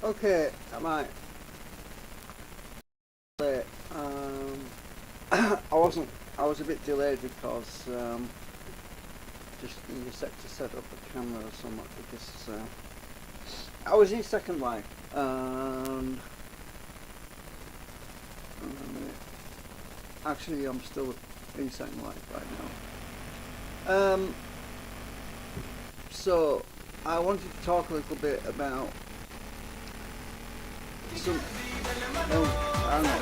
Okay, I might late. I wasn't. I was a bit delayed because just you set to set up a camera or something because I was in Second Life and actually I'm still in Second Life right now. So I wanted to talk a little bit about some. Oh, hang on.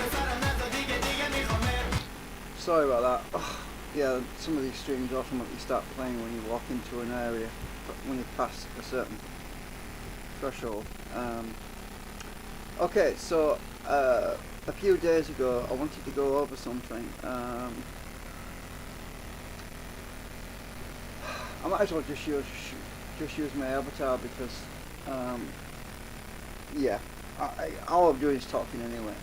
Sorry about that. Oh, yeah, some of these streams automatically start playing when you walk into an area, when you pass a certain threshold. Okay, so a few days ago I wanted to go over something. I might as well just use my avatar because yeah, all I'm doing is talking anyway.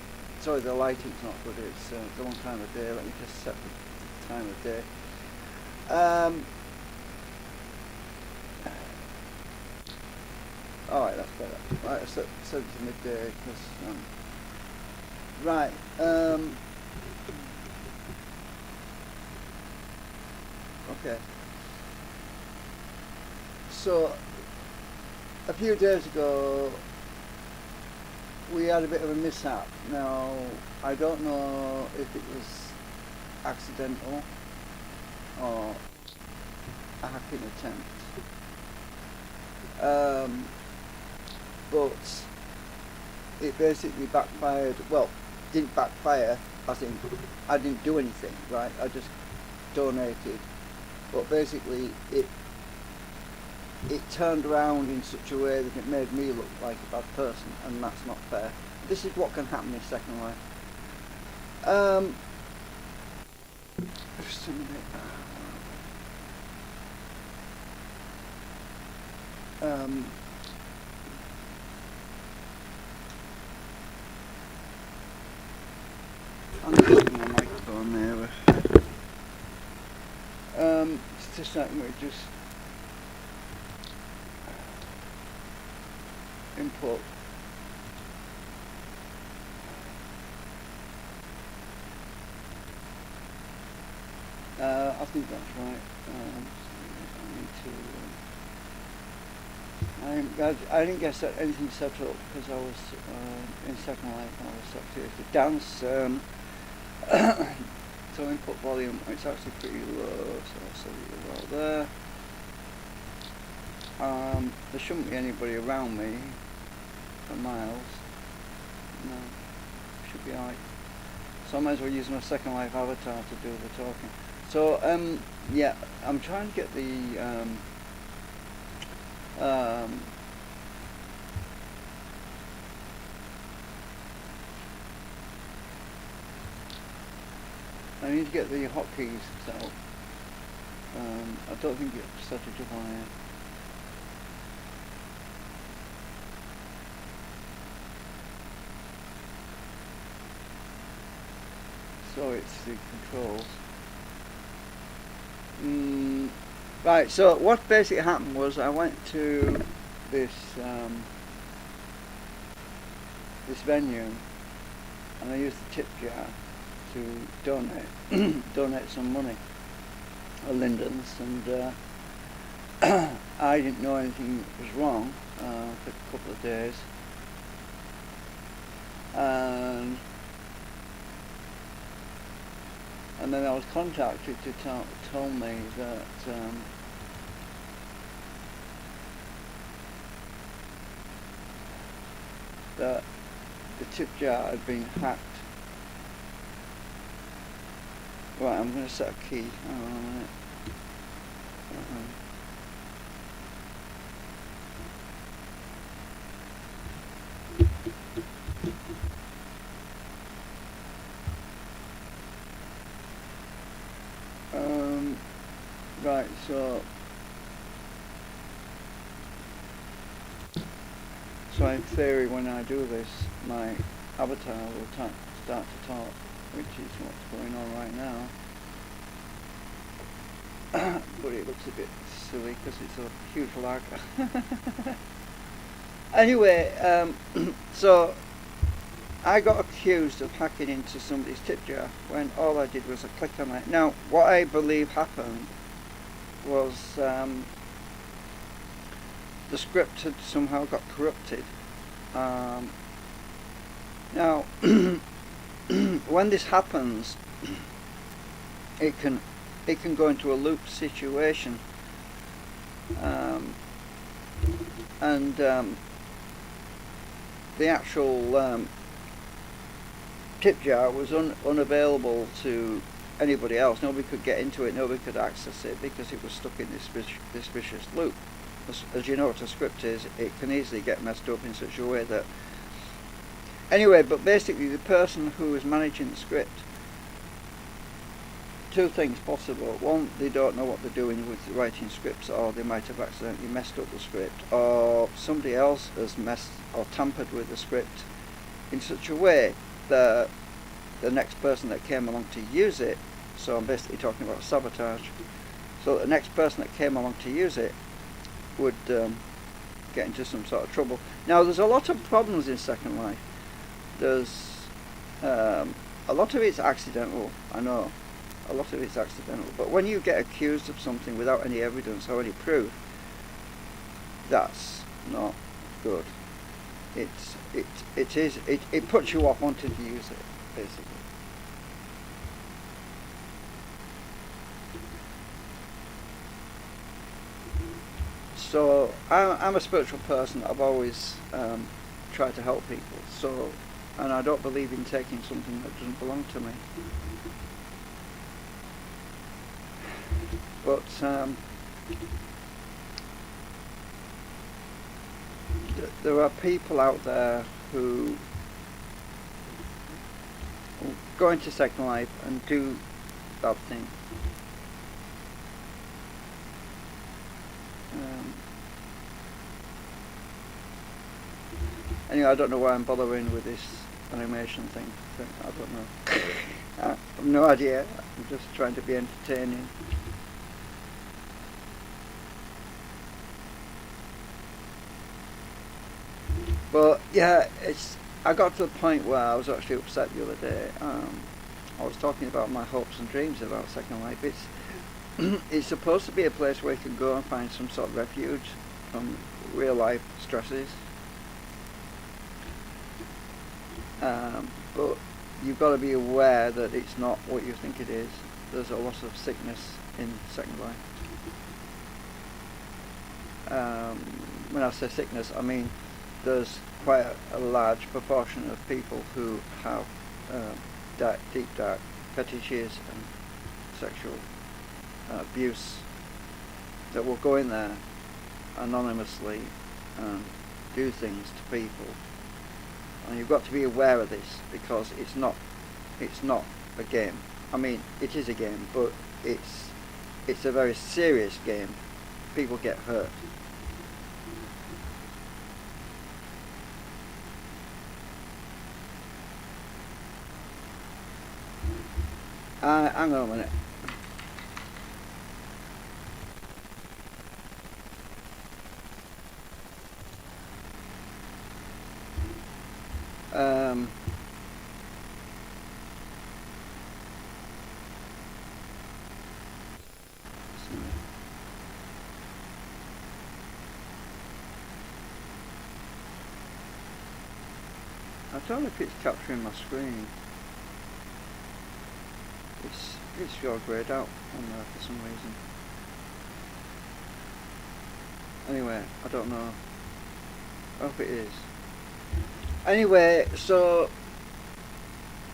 Sorry, the lighting's not good. It's the wrong time of day. Let me just set the time of day. Alright, that's better. Right, I set it to midday because right. Okay. So a few days ago we had a bit of a mishap. Now I don't know if it was accidental or a hacking attempt. But it basically backfired. Well, didn't backfire as in I didn't do anything, right? I just donated. But basically it turned around in such a way that it made me look like a bad person, and that's not fair. This is what can happen in Second Life. Just a minute. I'm just my microphone there. Just a second, we just input. I think that's right. I didn't get anything set up because I was in Second Life and I was set to dance. So input volume, it's actually pretty low, so I'll set it well there. There shouldn't be anybody around me for miles. No, should be alright. So I might as well use my Second Life avatar to do the talking. So yeah, I'm trying to get the I need to get the hotkeys set up. I don't think it's set it up on here. So it's the controls. Right, so what basically happened was I went to this this venue and I used the tip jar to donate some money at Linden's, and I didn't know anything was wrong for a couple of days, and then I was contacted to tell me that that the tip jar had been hacked. Right, I'm going to set a key. Hang on a minute. Right, so in theory when I do this, my avatar will start to talk, which is what's going on right now. But it looks a bit silly because it's a huge lag. Anyway, so I got accused of hacking into somebody's tip jar when all I did was I clicked on it. Now, what I believe happened was the script had somehow got corrupted. Now, when this happens, it can go into a loop situation, and the actual tip jar was unavailable to anybody else. Nobody could get into it, nobody could access it because it was stuck in this vicious loop. As you know what a script is, it can easily get messed up in such a way that... Anyway, but basically the person who is managing the script, two things possible. One, they don't know what they're doing with writing scripts, or they might have accidentally messed up the script, or somebody else has messed or tampered with the script in such a way that the next person that came along to use it, so I'm basically talking about sabotage, so the next person that came along to use it would get into some sort of trouble. Now, there's a lot of problems in Second Life. There's a lot of it's accidental, I know, a lot of it's accidental, but when you get accused of something without any evidence or any proof, that's not good. It puts you off wanting to use it, basically. So I'm a spiritual person. I've always tried to help people. So, and I don't believe in taking something that doesn't belong to me. But there are people out there who go into Second Life and do bad things. Anyway, I don't know why I'm bothering with this animation thing. I don't know. I have no idea. I'm just trying to be entertaining. But yeah, I got to the point where I was actually upset the other day. I was talking about my hopes and dreams about Second Life. It's supposed to be a place where you can go and find some sort of refuge from real life stresses. But you've got to be aware that it's not what you think it is. There's a lot of sickness in Second Life. When I say sickness, I mean there's quite a large proportion of people who have deep dark fetishes and sexual abuse that will go in there anonymously and do things to people. And you've got to be aware of this because it's not a game. I mean, it is a game, but it's a very serious game. People get hurt. Hang on a minute. I don't know if it's capturing my screen. It's your grayed out on there for some reason. Anyway, I don't know. I hope it is. Anyway, so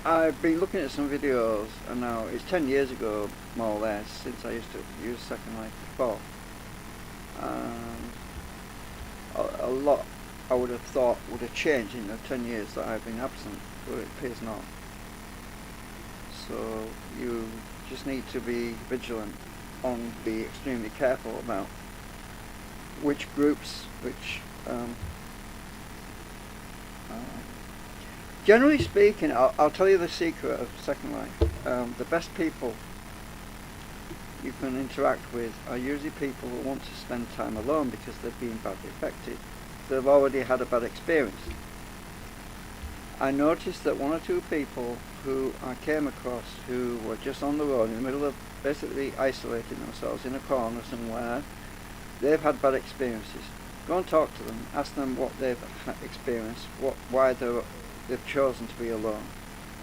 I've been looking at some videos, and now it's 10 years ago, more or less, since I used to use Second Life before. A lot I would have thought would have changed in the 10 years that I've been absent, but it appears not. So you just need to be vigilant and be extremely careful about which groups, generally speaking, I'll tell you the secret of Second Life. The best people you can interact with are usually people who want to spend time alone because they've been badly affected. they've already had a bad experience. I noticed that one or two people who I came across who were just on their own in the middle of basically isolating themselves in a corner somewhere, they've had bad experiences. Go and talk to them, ask them what they've experienced, why they've chosen to be alone.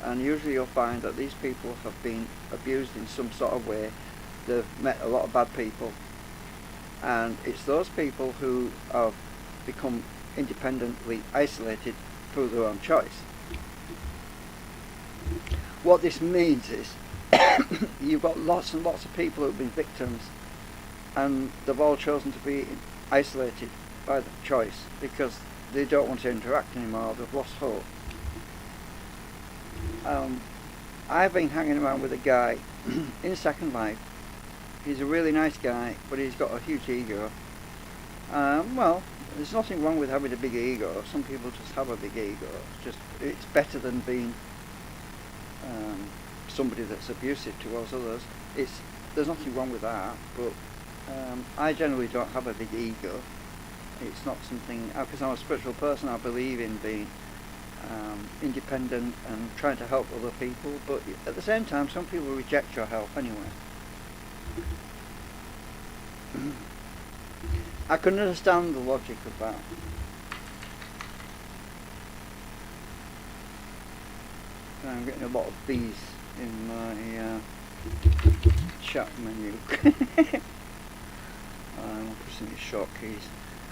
And usually you'll find that these people have been abused in some sort of way. They've met a lot of bad people, and it's those people who have become independently isolated through their own choice. What this means is you've got lots and lots of people who've been victims, and they've all chosen to be isolated by the choice because they don't want to interact anymore. They've lost hope. I've been hanging around with a guy in Second Life. He's a really nice guy, but he's got a huge ego. Well, there's nothing wrong with having a big ego. Some people just have a big ego. It's better than being somebody that's abusive towards others. There's nothing wrong with that, but I generally don't have a big ego. It's not something, because I'm a spiritual person, I believe in being independent and trying to help other people, but at the same time some people reject your help anyway. I can understand the logic of that. I'm getting a lot of B's in my chat menu. I'm pressing these short keys.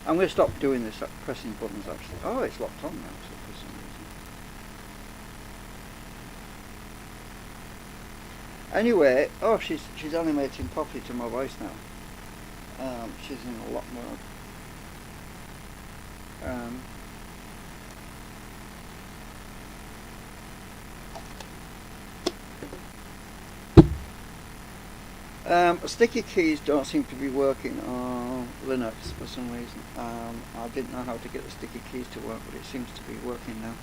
I'm going to stop doing this, pressing buttons actually. Oh, it's locked on now for some reason. Anyway, oh, she's animating properly to my voice now. She's in a lock mode. Sticky keys don't seem to be working on Linux for some reason. I didn't know how to get the sticky keys to work, but it seems to be working now.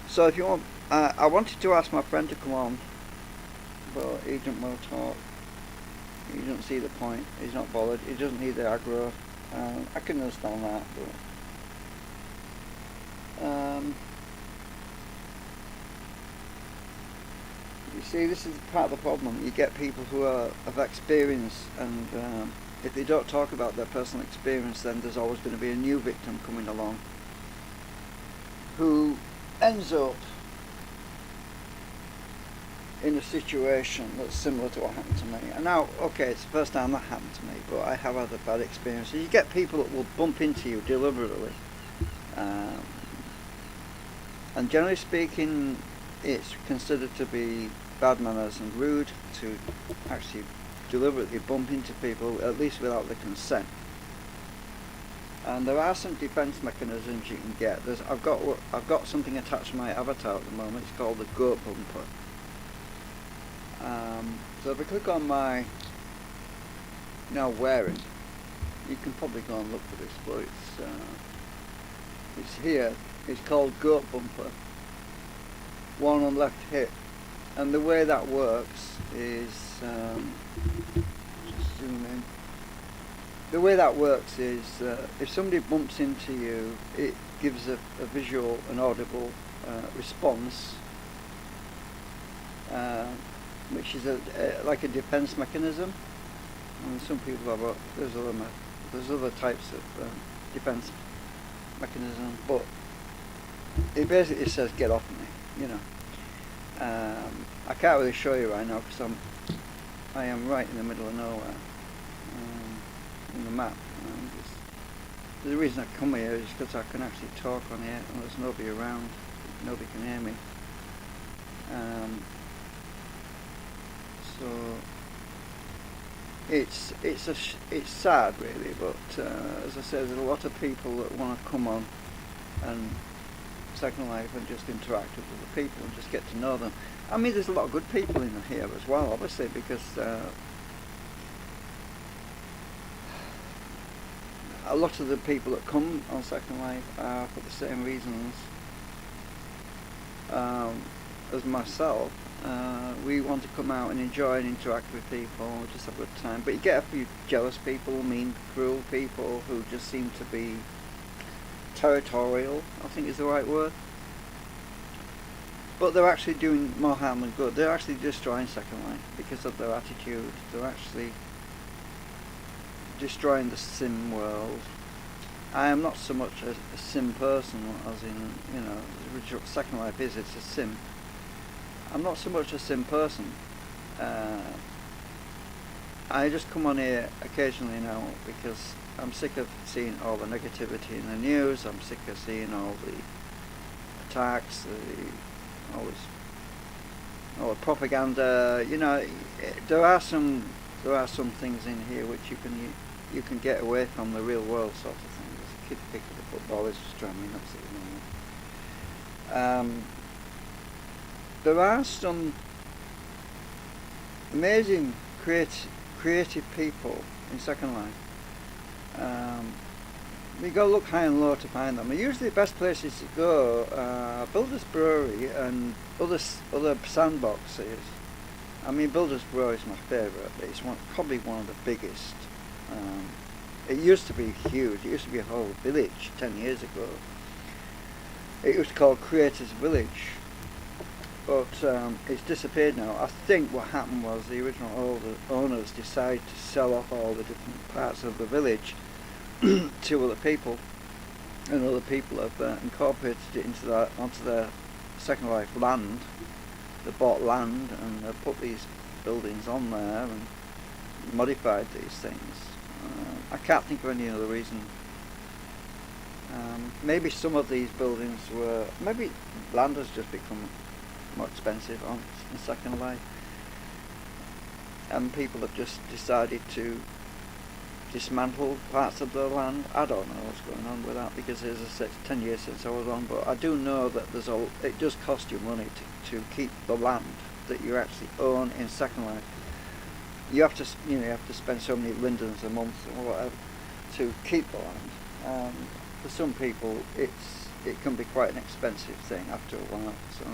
So if you want, I wanted to ask my friend to come on, but he didn't want to talk. He doesn't see the point. He's not bothered. He doesn't need the aggro. I can understand that, but you see, this is part of the problem. You get people who have experience, and if they don't talk about their personal experience, then there's always going to be a new victim coming along who ends up in a situation that's similar to what happened to me. And now, okay, it's the first time that happened to me, but I have had a bad experience. You get people that will bump into you deliberately, and generally speaking, it's considered to be bad manners and rude to actually deliberately bump into people, at least without the consent. And there are some defense mechanisms you can get. I've got something attached to my avatar at the moment. It's called the goat bumper. So if I click on my now wearing, you can probably go and look for this, but it's here. It's called goat bumper. One on left hip, and the way that works is just zoom in. The way that works is if somebody bumps into you, it gives a visual and audible response, which is like a defense mechanism. And some people have there's other types of defense mechanism, but it basically says get off me. You know, I can't really show you right now because I am right in the middle of nowhere in the map. The reason I come here is because I can actually talk on here and there's nobody around, nobody can hear me. So it's sad really, but as I said, there's a lot of people that want to come on and Second Life and just interact with other people and just get to know them. I mean, there's a lot of good people in here as well, obviously, because a lot of the people that come on Second Life are for the same reasons. as myself, we want to come out and enjoy and interact with people, just have a good time. But you get a few jealous people, mean, cruel people who just seem to be territorial, I think is the right word. But they're actually doing more harm than good. They're actually destroying Second Life because of their attitude. They're actually destroying the sim world. I am not so much a sim person, as in, you know, which Second Life is, it's a sim. I'm not so much a sim person. I just come on here occasionally now because I'm sick of seeing all the negativity in the news. I'm sick of seeing all the attacks, all the propaganda. You know, there are some things in here which you can get away from the real world sort of thing. There's a kid picking the football is just driving me nuts at the moment. There are some amazing creative people in Second Life. We go look high and low to find them. Usually the best places to go are Builders Brewery and other sandboxes. I mean, Builders Brewery is my favourite. It's probably one of the biggest. It used to be huge. It used to be a whole village 10 years ago. It was called Creators Village, but it's disappeared now. I think what happened was the original owners decided to sell off all the different parts of the village to other people, and other people have incorporated it onto their Second Life land. They bought land and they put these buildings on there and modified these things. I can't think of any other reason. Maybe some of these buildings maybe land has just become more expensive in Second Life, and people have just decided to dismantle parts of the land. I don't know what's going on with that, because as I said, it's 10 years since I was on, but I do know that it does cost you money to keep the land that you actually own in Second Life. You have to spend so many lindens a month or whatever to keep the land. For some people, it can be quite an expensive thing after a while. So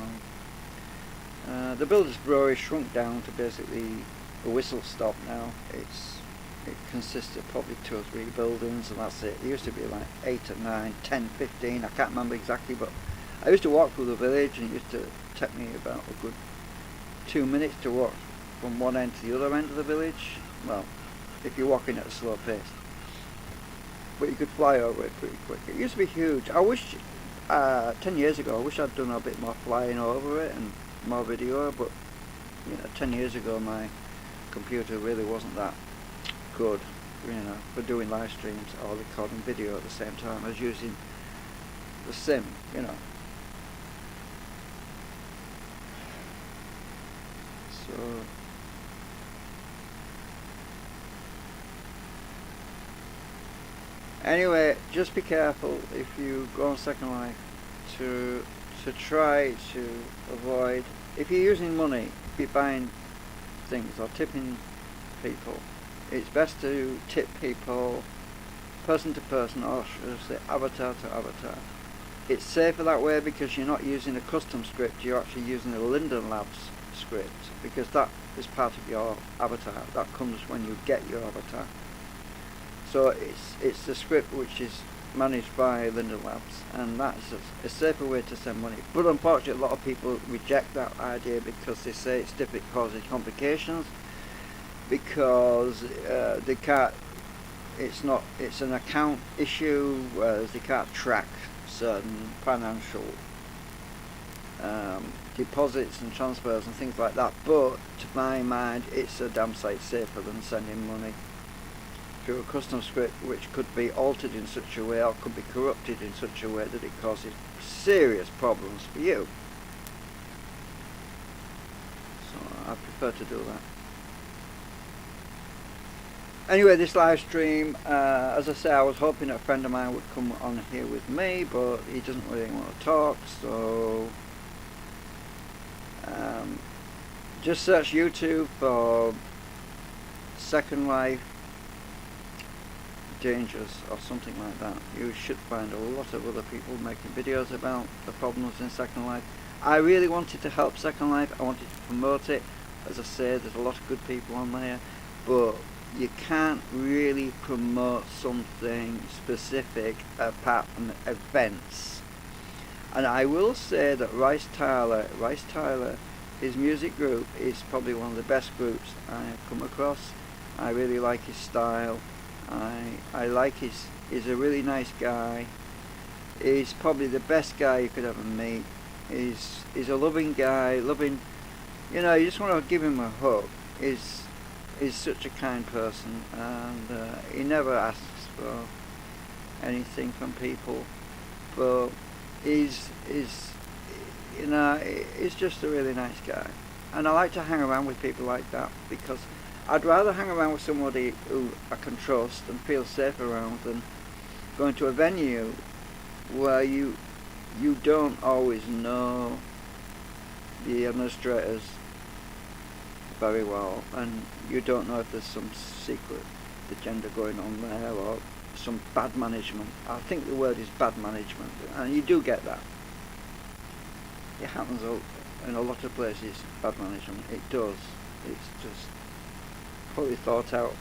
the Builders Brewery shrunk down to basically a whistle stop now. It consists of probably 2 or 3 buildings, and that's it. It used to be like 8 or 9, 10, 15, I can't remember exactly, but I used to walk through the village, and it used to take me about a good 2 minutes to walk from one end to the other end of the village. Well, if you're walking at a slow pace. But you could fly over it pretty quick. It used to be huge. I wish, 10 years ago, I wish I'd done a bit more flying over it and more video, but 10 years ago my computer really wasn't that good, for doing live streams or recording video at the same time. I was using the sim, So anyway, just be careful if you go on Second Life to try to avoid, if you're using money, if you're buying things or tipping people, it's best to tip people person to person, or should I say avatar to avatar. It's safer that way because you're not using a custom script, you're actually using a Linden Labs script, because that is part of your avatar. That comes when you get your avatar. So it's the script which is managed by Linden Labs, and that's a safer way to send money. But unfortunately, a lot of people reject that idea because they say it's difficult, causes complications, because they can't. It's an account issue, whereas they can't track certain financial deposits and transfers and things like that. But to my mind, it's a damn sight safer than sending money through a custom script, which could be altered in such a way, or could be corrupted in such a way that it causes serious problems for you. So I prefer to do that. Anyway, this live stream, as I say, I was hoping a friend of mine would come on here with me, but he doesn't really want to talk, so just search YouTube for Second Life Dangers or something like that. You should find a lot of other people making videos about the problems in Second Life. I really wanted to help Second Life. I wanted to promote it. As I say, there's a lot of good people on there, but you can't really promote something specific apart from events. And I will say that Rice Tyler, his music group is probably one of the best groups I have come across. I really like his style. I like he's a really nice guy. He's probably the best guy you could ever meet. He's a loving guy, loving, you just want to give him a hug. He's such a kind person, and he never asks for anything from people, but he's just a really nice guy. And I like to hang around with people like that, because I'd rather hang around with somebody who I can trust and feel safe around than going to a venue where you don't always know the administrators very well, and you don't know if there's some secret agenda going on there or some bad management. I think the word is bad management, and you do get that. It happens in a lot of places, bad management. It does. It's just probably thought out.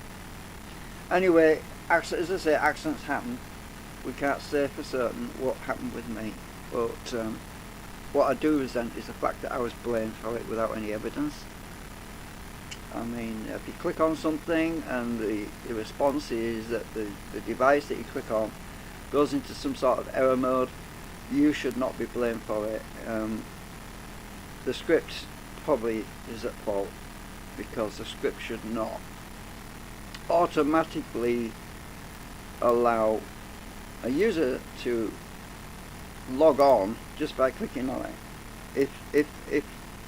Anyway, as I say, accidents happen. We can't say for certain what happened with me, but what I do resent is the fact that I was blamed for it without any evidence. I mean, if you click on something and the response is that the device that you click on goes into some sort of error mode, you should not be blamed for it. The script probably is at fault, because the script should not automatically allow a user to log on just by clicking on it. If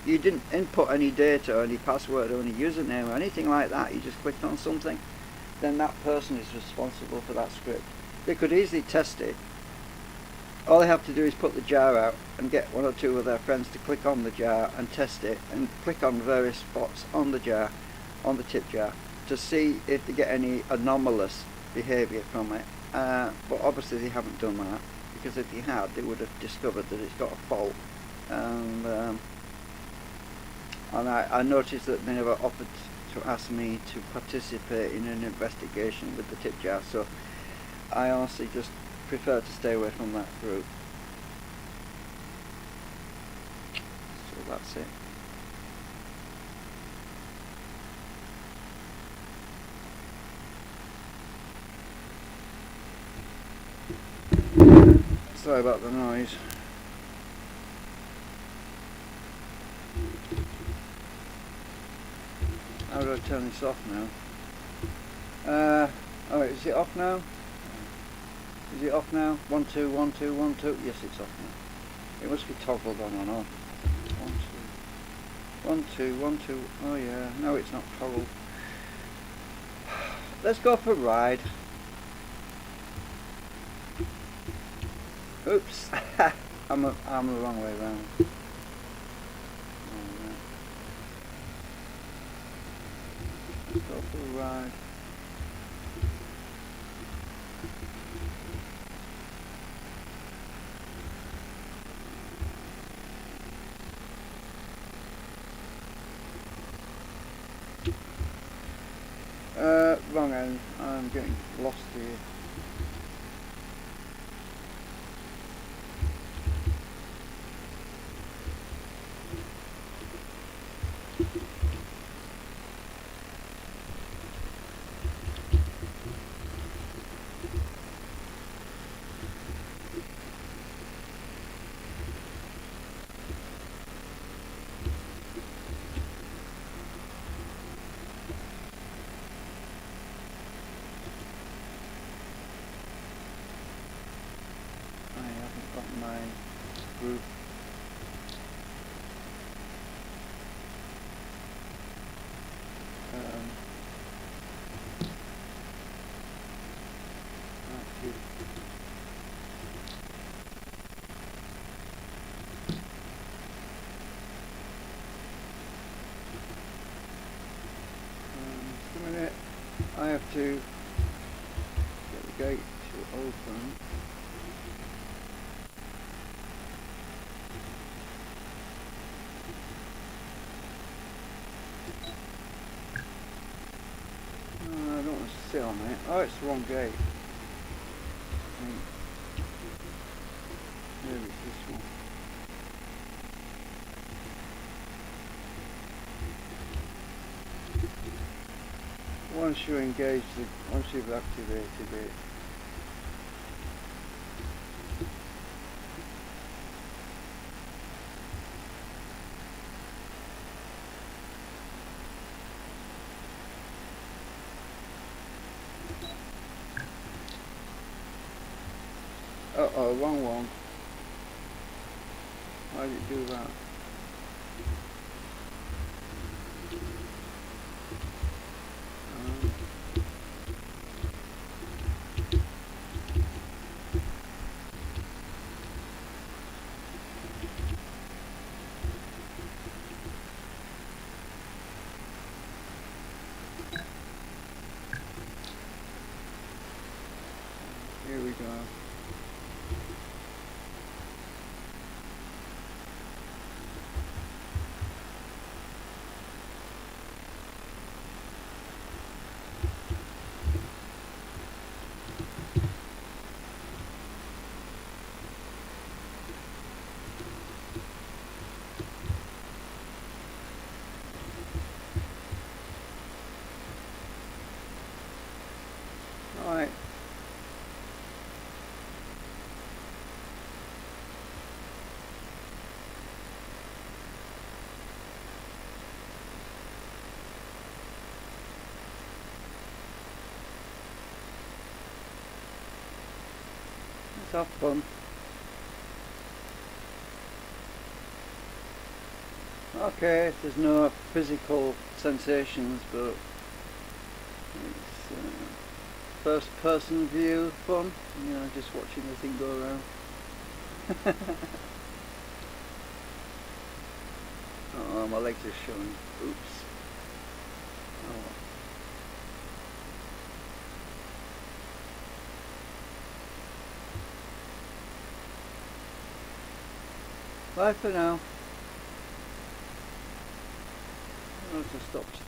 you didn't input any data or any password or any username or anything like that, you just clicked on something, then that person is responsible for that script. They could easily test it. All they have to do is put the jar out and get one or two of their friends to click on the jar and test it, and click on various spots on the jar, on the tip jar, to see if they get any anomalous behaviour from it. But obviously they haven't done that, because if they had, they would have discovered that it's got a fault. And I noticed that they never offered to ask me to participate in an investigation with the tip jar, so I honestly just prefer to stay away from that group. So that's it. Sorry about the noise. How do I turn this off now? Alright, is it off now? Is it off now? 1 2 1 2 1 2. Yes, it's off now. It must be toggled on and off. 1 2 1 2. Oh yeah, no, it's not toggled. Let's go for a ride. Oops, I'm the wrong way around. Let's go for a ride. Wrong end. I'm getting lost here. My group. Just a minute. I have to get the gate to open. I don't want to sit on it. Oh, it's the wrong gate. I think. Maybe it's this one. Once you engage once you've activated it, uh-oh, wrong one. Why did it do that? Here we go. Alright. Let's have fun. Okay, there's no physical sensations, but it's first person view fun, you know, just watching the thing go around. Oh, my legs are showing. Oops. Oh. Bye for now. I'll just stop.